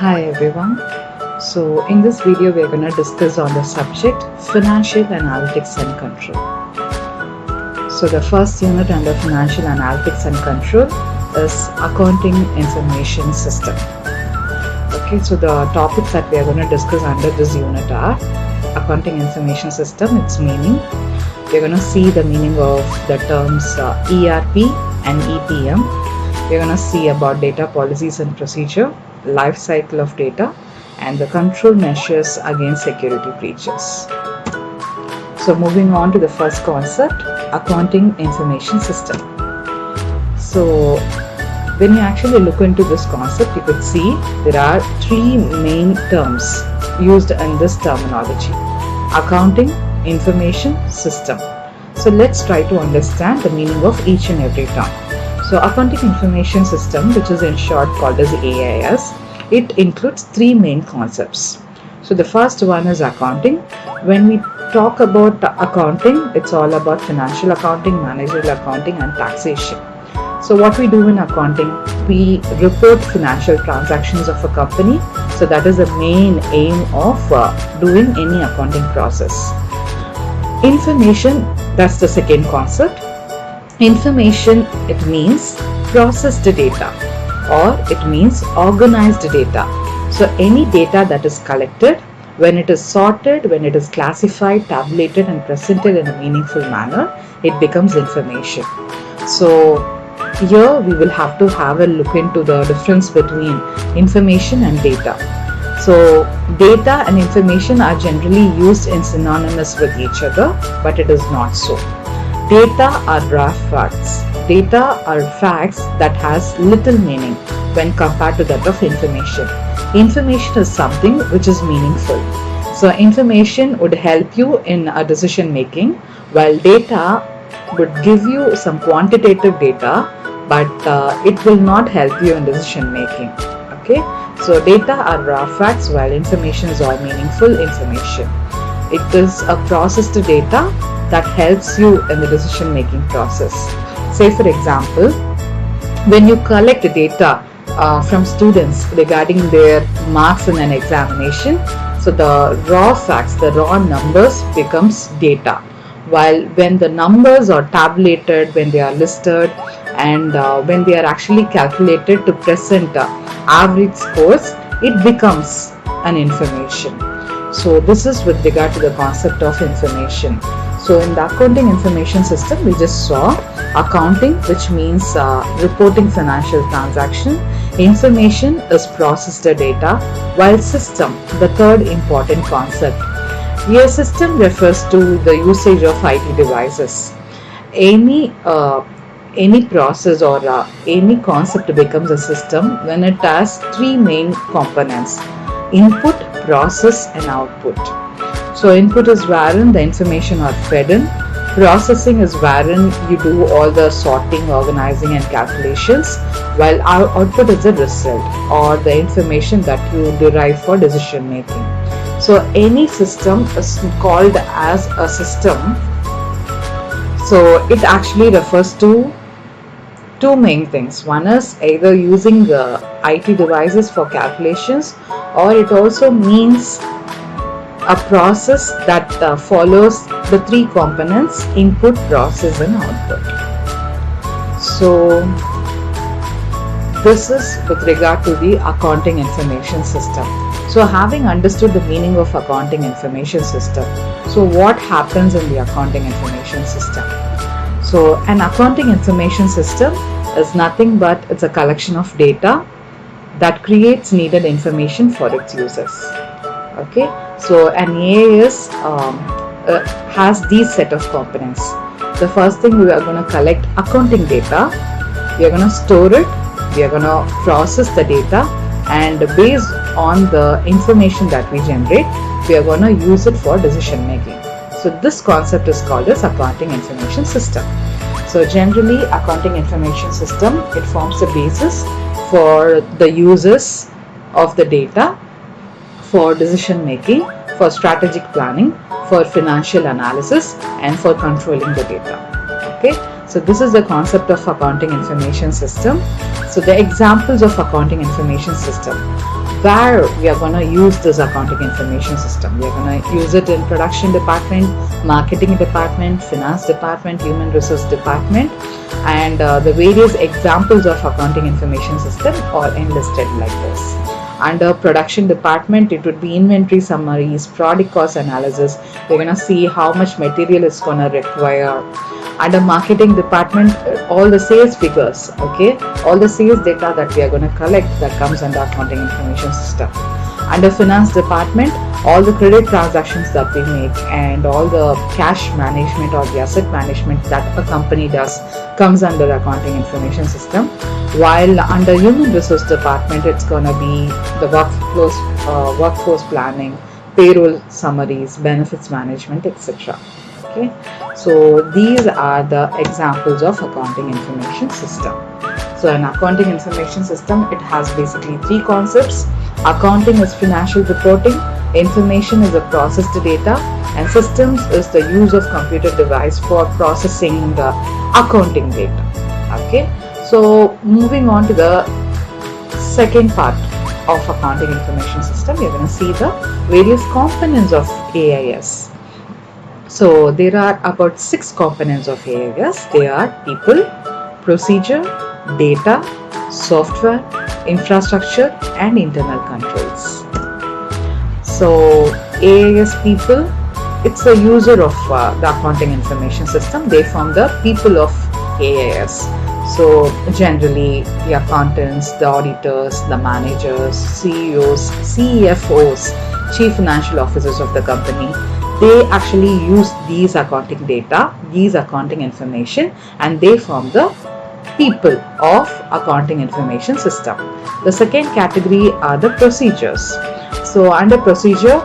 Hi everyone. So in this video we are going to discuss on the subject Financial Analytics and Control. So the first unit under Financial Analytics and Control is Accounting Information System. Okay, so the topics that we are going to discuss under this unit are Accounting Information System, its meaning. We are going to see the meaning of the terms ERP and EPM. We are going to see about data policies and procedure, life cycle of data, and the control measures against security breaches. So moving on to the first concept, Accounting Information System. So when you actually look into this concept, you could see there are three main terms used in this terminology: Accounting Information System. So let's try to understand the meaning of each and every term. So Accounting Information System, which is in short called as AIS, it includes three main concepts. So the first one is accounting. When we talk about accounting, it's all about financial accounting, managerial accounting, and taxation. So what we do in accounting, we report financial transactions of a company. So that is the main aim of doing any accounting process. Information, that's the second concept. Information, it means processed data, or it means organized data. So any data that is collected, when it is sorted, when it is classified, tabulated, and presented in a meaningful manner, it becomes information. So here we will have to have a look into the difference between information and data. So data and information are generally used in synonymous with each other, but it is not so. Data are raw facts. Data are facts that has little meaning when compared to that of information. Information is something which is meaningful. So information would help you in a decision making, while data would give you some quantitative data, but it will not help you in decision making. Okay, so data are raw facts, while information is all meaningful information. It is a processed data that helps you in the decision making process. Say for example, when you collect data from students regarding their marks in an examination, so the raw facts, the raw numbers becomes data, while when the numbers are tabulated, when they are listed, and when they are actually calculated to present average scores, it becomes an information. So this is with regard to the concept of information. So in the Accounting Information System, we just saw accounting, which means reporting financial transaction. Information is processed data, while system, the third important concept. Here system refers to the usage of IT devices. Any process or any concept becomes a system when it has three main components: input, process, and output. So input is wherein the information are fed in. Processing is wherein you do all the sorting, organizing, and calculations, while our output is the result or the information that you derive for decision making. So any system is called as a system. So it actually refers to two main things. One is either using the IT devices for calculations, or it also means a process that follows the three components: input, process, and output. So this is with regard to the Accounting Information System. So having understood the meaning of Accounting Information System, so what happens in the Accounting Information System? So an Accounting Information System is nothing but it's a collection of data that creates needed information for its users. Okay, so an AIS has these set of components. The first thing, we are going to collect accounting data, we are going to store it, we are going to process the data, and based on the information that we generate, we are going to use it for decision making. So this concept is called as Accounting Information System. So generally, Accounting Information System, it forms the basis for the users of the data for decision making, for strategic planning, for financial analysis, and for controlling the data. Okay, so this is the concept of Accounting Information System. So the examples of Accounting Information System: where we are going to use this accounting information system. We are going to use it in production department, marketing department, finance department, human resource department, and the various examples of accounting information system are enlisted like this. Under production department, it would be inventory summaries, product cost analysis. We're going to see how much material is going to require. Under marketing department, all the sales figures, okay, all the sales data that we are going to collect, that comes under accounting information system. Under finance department, all the credit transactions that we make and all the cash management or the asset management that a company does comes under accounting information system. While under human resource department, it's going to be the workforce planning, payroll summaries, benefits management, etc. Okay, so these are the examples of accounting information system. So an accounting information system, it has basically three concepts. Accounting is financial reporting, information is a processed data, and systems is the use of computer device for processing the accounting data. Okay, so moving on to the second part of accounting information system, you're going to see the various components of AIS. So there are about 6 components of AIS. They are people, procedure, data, software, infrastructure, and internal controls. So AIS people, it's a user of the accounting information system. They form the people of AIS. So generally the accountants, the auditors, the managers, CEOs, CFOs, chief financial officers of the company, they actually use these accounting data, these accounting information, and they form the people of accounting information system. The second category are the procedures. So under procedure,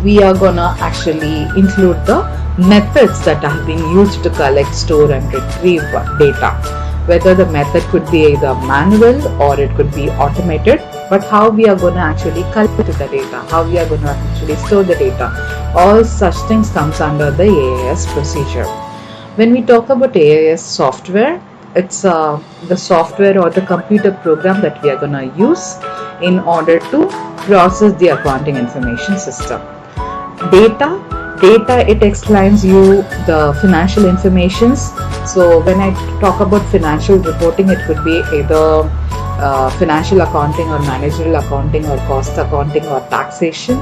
we are gonna actually include the methods that have been used to collect, store and retrieve data. Whether the method could be either manual or it could be automated, but how we are going to actually collect the data, how we are going to actually store the data, all such things comes under the AIS procedure. When we talk about AIS software, it's the software or the computer program that we are going to use in order to process the accounting information system. Data, it explains you the financial informations. So when I talk about financial reporting, it could be either financial accounting or managerial accounting or cost accounting or taxation.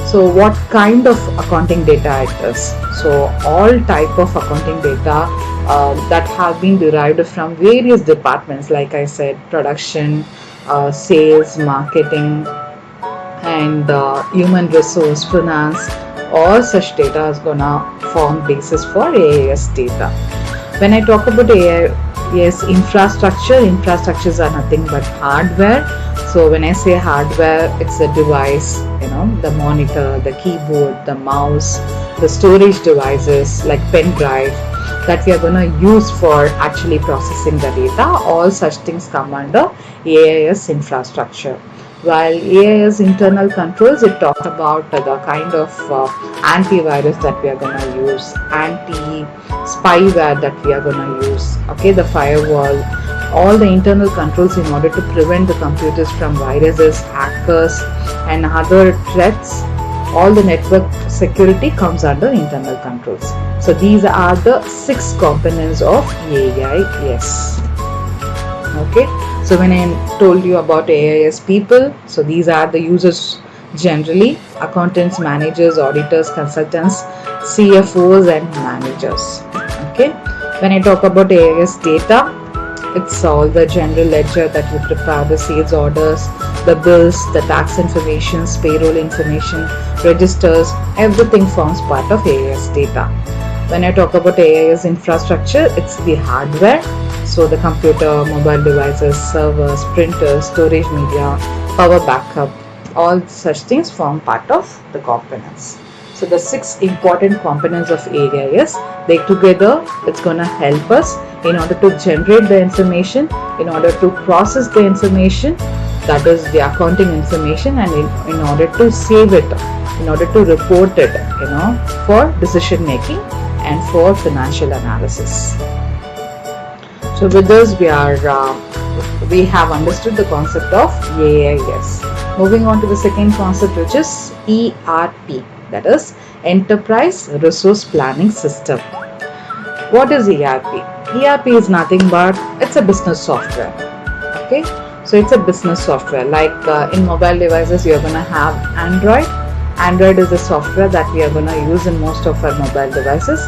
So what kind of accounting data it is? So all type of accounting data that have been derived from various departments, like I said, production, sales, marketing, and human resource, finance. All such data is gonna form basis for AIS data. When I talk about AIS infrastructures are nothing but hardware. So when I say hardware, it's a device, the monitor, the keyboard, the mouse, the storage devices like pen drive that we are going to use for actually processing the data. All such things come under AIS infrastructure. While AIS internal controls, it talks about the kind of antivirus that we are going to use, anti-spyware that we are going to use, okay, the firewall, all the internal controls in order to prevent the computers from viruses, hackers, and other threats. All the network security comes under internal controls. So these are the 6 components of AIS. Okay, so when I told you about AIS people, so these are the users generally: accountants, managers, auditors, consultants, CFOs and managers. Okay, when I talk about AIS data, it's all the general ledger that you prepare, the sales orders, the bills, the tax information, payroll information, registers, everything forms part of AIS data. When I talk about AIS infrastructure, it's the hardware. So the computer, mobile devices, servers, printers, storage media, power backup, all such things form part of the components. So the 6 important components of AIS, they together, it's going to help us in order to generate the information, in order to process the information, that is the accounting information, and in order to save it, in order to report it, for decision making and for financial analysis. So with this, we have understood the concept of AIS. Moving on to the second concept, which is ERP, that is Enterprise Resource Planning System. What is ERP? ERP is nothing but it's a business software. Okay, so it's a business software. Like in mobile devices, you're gonna have Android. Android is the software that we are gonna use in most of our mobile devices.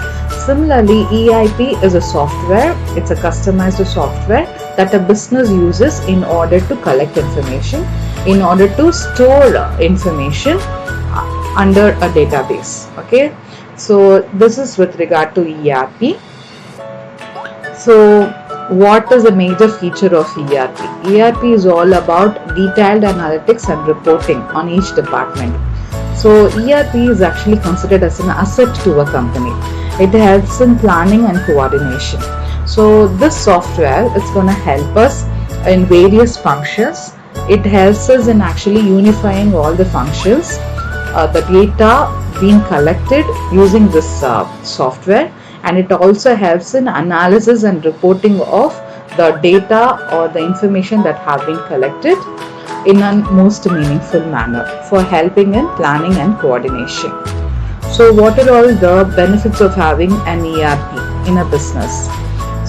Similarly, EIP is a software. It's a customized software that a business uses in order to collect information, in order to store information under a database. Okay, so this is with regard to ERP. So what is a major feature of ERP? ERP is all about detailed analytics and reporting on each department. So ERP is actually considered as an asset to a company. It helps in planning and coordination. So this software is going to help us in various functions. It helps us in actually unifying all the functions, the data being collected using this software, and it also helps in analysis and reporting of the data or the information that have been collected in a most meaningful manner for helping in planning and coordination. So what are all the benefits of having an ERP in a business?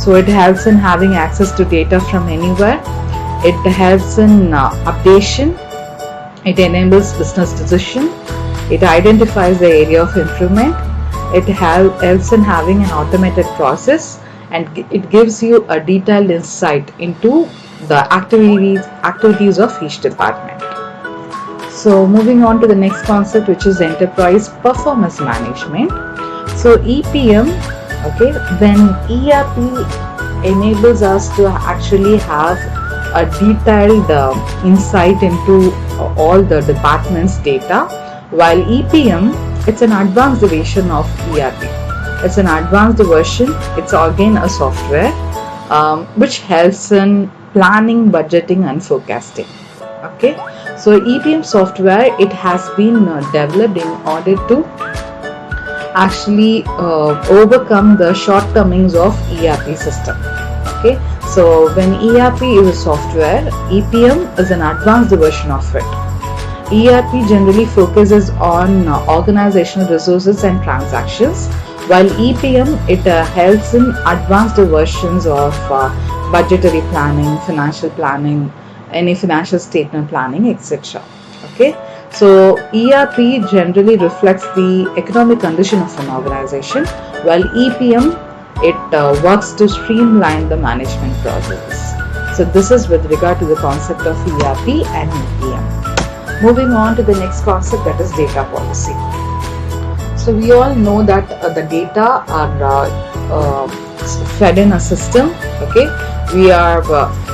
So it helps in having access to data from anywhere. It helps in updation. It enables business decision. It identifies the area of improvement. It helps in having an automated process, and it gives you a detailed insight into the activities of each department. So moving on to the next concept, which is enterprise performance management. So EPM, okay, when ERP enables us to actually have a detailed insight into all the department's data, while EPM, it's an advanced version of ERP. It's an advanced version. It's again a software which helps in planning, budgeting and forecasting. Okay, so EPM software, it has been developed in order to actually overcome the shortcomings of ERP system. Okay, so when ERP is a software, EPM is an advanced version of it. ERP generally focuses on organizational resources and transactions, while EPM, it helps in advanced versions of budgetary planning, financial planning, any financial statement planning, etc. Okay, so ERP generally reflects the economic condition of an organization, while EPM, it works to streamline the management process. So this is with regard to the concept of ERP and EPM. Moving on to the next concept, that is data policy. So we all know that the data are fed in a system. Okay, we are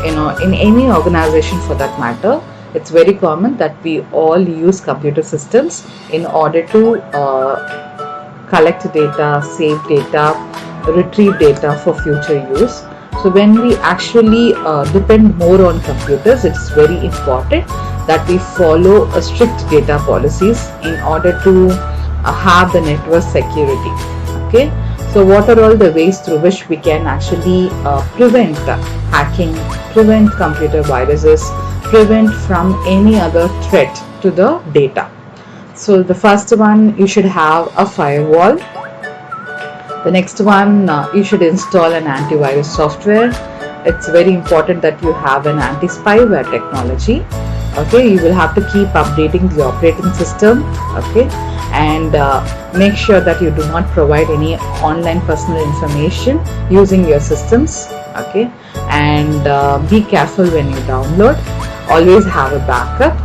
in any organization for that matter, it's very common that we all use computer systems in order to collect data, save data, retrieve data for future use. So when we actually depend more on computers, it's very important that we follow a strict data policies in order to have the network security. Okay, so what are all the ways through which we can actually prevent hacking, prevent computer viruses, prevent from any other threat to the data? So the first one, you should have a firewall. The next one, you should install an antivirus software. It's very important that you have an anti-spyware technology. Okay, you will have to keep updating the operating system. Okay, and make sure that you do not provide any online personal information using your systems. Okay, and be careful when you download. Always have a backup.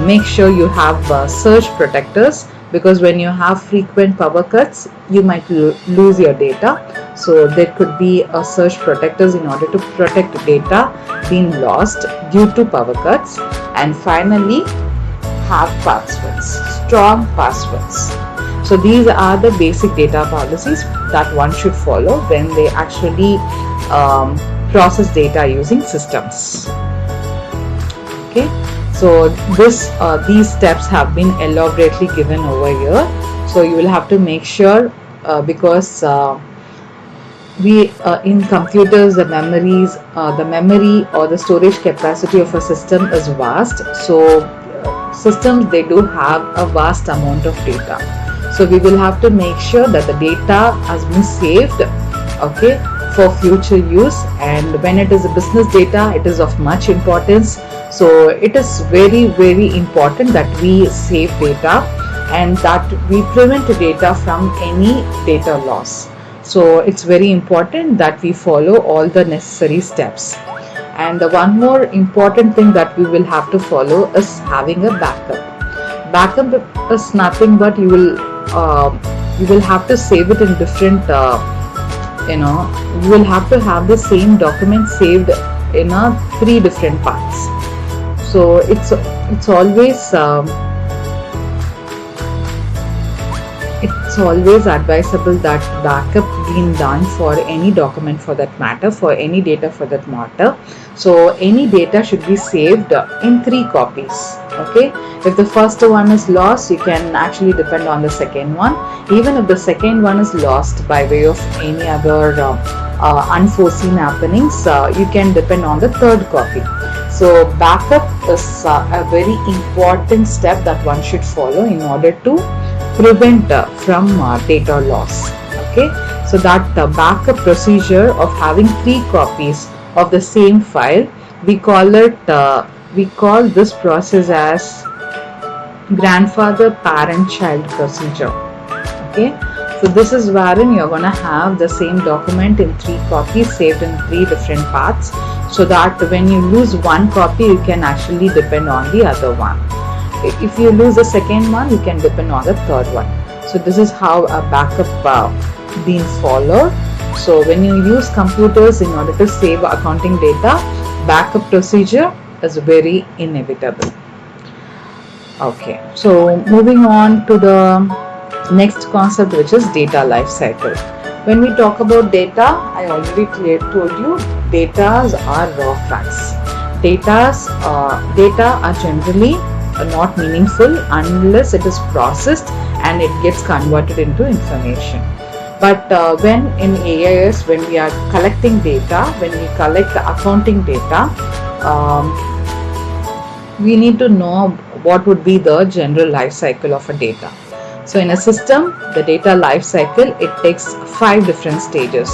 Make sure you have surge protectors, because when you have frequent power cuts, you might lose your data. So there could be a surge protectors in order to protect data being lost due to power cuts. And finally, have passwords, strong passwords. So these are the basic data policies that one should follow when they actually process data using systems. Okay, so these steps have been elaborately given over here. So you will have to make sure, because we in computers, the memory or the storage capacity of a system is vast. So systems, they do have a vast amount of data. So we will have to make sure that the data has been saved, okay, for future use. And when it is a business data, it is of much importance. So it is very, very important that we save data and that we prevent data from any data loss. So it's very important that we follow all the necessary steps. And the one more important thing that we will have to follow is having a backup. Backup is nothing but you will have to save it in different you will have to have the same document saved in 3 different parts. So it's always advisable that backup being done for any document for that matter, for any data for that matter. So any data should be saved in 3 copies. Okay, if the first one is lost, you can actually depend on the second one. Even if the second one is lost by way of any other unforeseen happenings, you can depend on the third copy. So backup is a very important step that one should follow in order to prevent from data loss. Okay, so that backup procedure of having 3 copies of the same file, we call this process as grandfather parent child procedure. Okay, so this is wherein you're gonna have the same document in 3 copies saved in 3 different parts, so that when you lose one copy, you can actually depend on the other one. If you lose the second one, you can depend on the third one. So this is how a backup being followed. So when you use computers in order to save accounting data, backup procedure is very inevitable. Okay, so moving on to the next concept, which is data life cycle. When we talk about data, I already told you, data are raw facts. Data are generally not meaningful unless it is processed and it gets converted into information. But when in AIS, when we are collecting data, when we collect the accounting data, we need to know what would be the general life cycle of a data. So in a system, the data life cycle, it takes 5 different stages.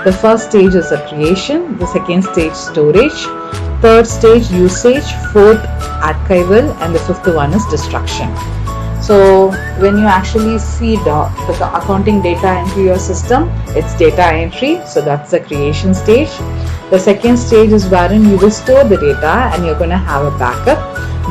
The first stage is the creation, the second stage storage, third stage usage, fourth archival, and the fifth one is destruction. So when you actually feed the accounting data into your system, it's data entry, so that's the creation stage. The second stage is wherein you will store the data and you're going to have a backup.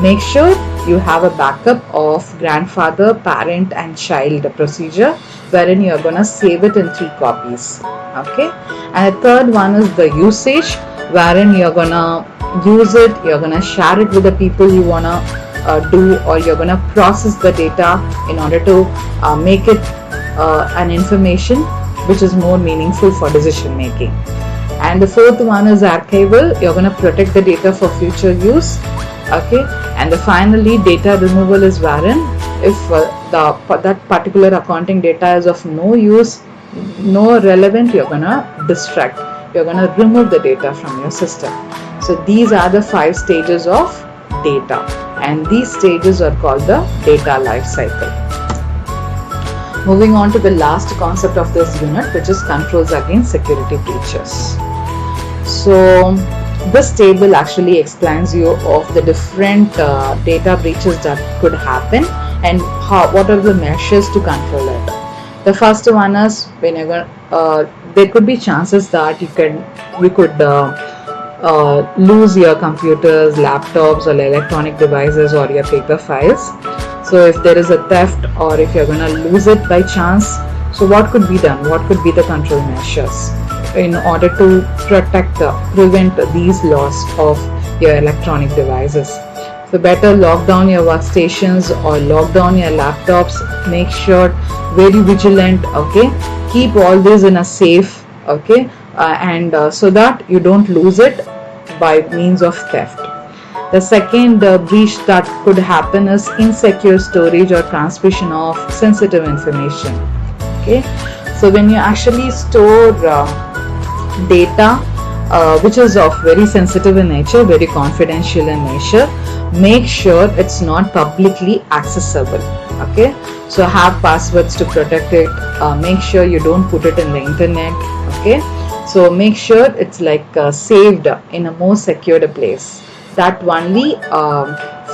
Make sure you have a backup of grandfather, parent and child procedure, wherein you're going to save it in 3 copies. Okay, and the third one is the usage, wherein you're going to use it, you're going to share it with the people you want to do, or you're going to process the data in order to make it an information which is more meaningful for decision making. And the fourth one is archival. You're going to protect the data for future use. Okay, and finally data removal is wherein if that particular accounting data is of no use, no relevant, you're going to distract, you're going to remove the data from your system. So these are the 5 stages of data, and these stages are called the data life cycle. Moving on to the last concept of this unit, which is controls against security breaches. So this table actually explains you of the different data breaches that could happen and what are the measures to control it. The first one is when there could be chances that you could lose your computers, laptops, or electronic devices, or your paper files. So if there is a theft, or if you're going to lose it by chance, so what could be done? What could be the control measures in order to prevent these loss of your electronic devices? So better lock down your workstations or lock down your laptops. Make sure very vigilant. Okay, keep all this in a safe. Okay, and so that you don't lose it by means of theft. The second breach that could happen is insecure storage or transmission of sensitive information. Okay, so when you actually store data which is of very sensitive in nature, very confidential in nature, make sure it's not publicly accessible. Okay, so have passwords to protect it. Make sure you don't put it in the internet. Okay, so make sure it's like saved in a more secured place, that only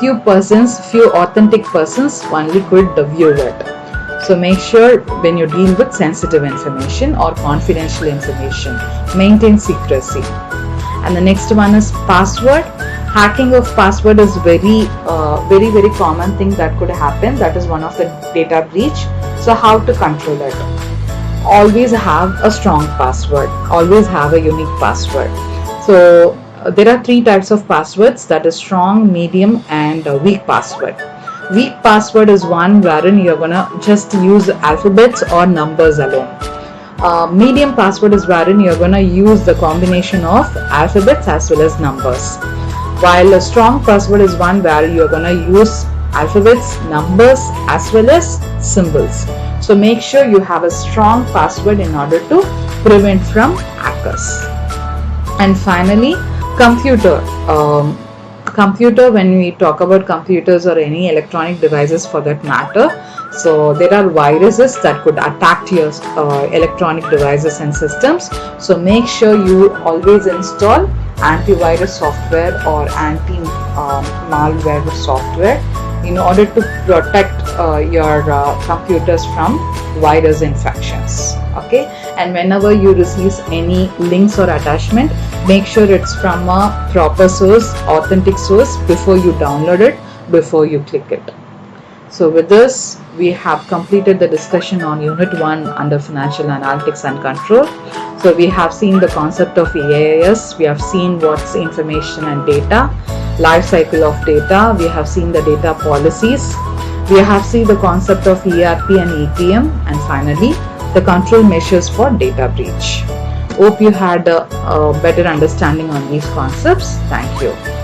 few authentic persons only could view it. So make sure when you deal with sensitive information or confidential information, maintain secrecy. And the next one is password. Hacking of password is very common thing that could happen. That is one of the data breach. So how to control it? Always have a strong password. Always have a unique password. So there are 3 types of passwords, that is strong, medium and weak password. Weak password is one wherein you're gonna just use alphabets or numbers alone. Medium password is wherein you're gonna use the combination of alphabets as well as numbers. While a strong password is one where you're gonna use alphabets, numbers as well as symbols. So make sure you have a strong password in order to prevent from hackers. And finally, computer. When we talk about computers or any electronic devices for that matter, so there are viruses that could attack your electronic devices and systems. So make sure you always install antivirus software or anti-malware software in order to protect your computers from virus infections. Okay, and whenever you receive any links or attachment, make sure it's from a proper source, authentic source, before you download it, before you click it. So with this, we have completed the discussion on Unit 1 under Financial Analytics and Control. So we have seen the concept of EAS, we have seen what's information and data, life cycle of data, we have seen the data policies, we have seen the concept of ERP and EPM, and finally the control measures for data breach. Hope you had a better understanding on these concepts. Thank you.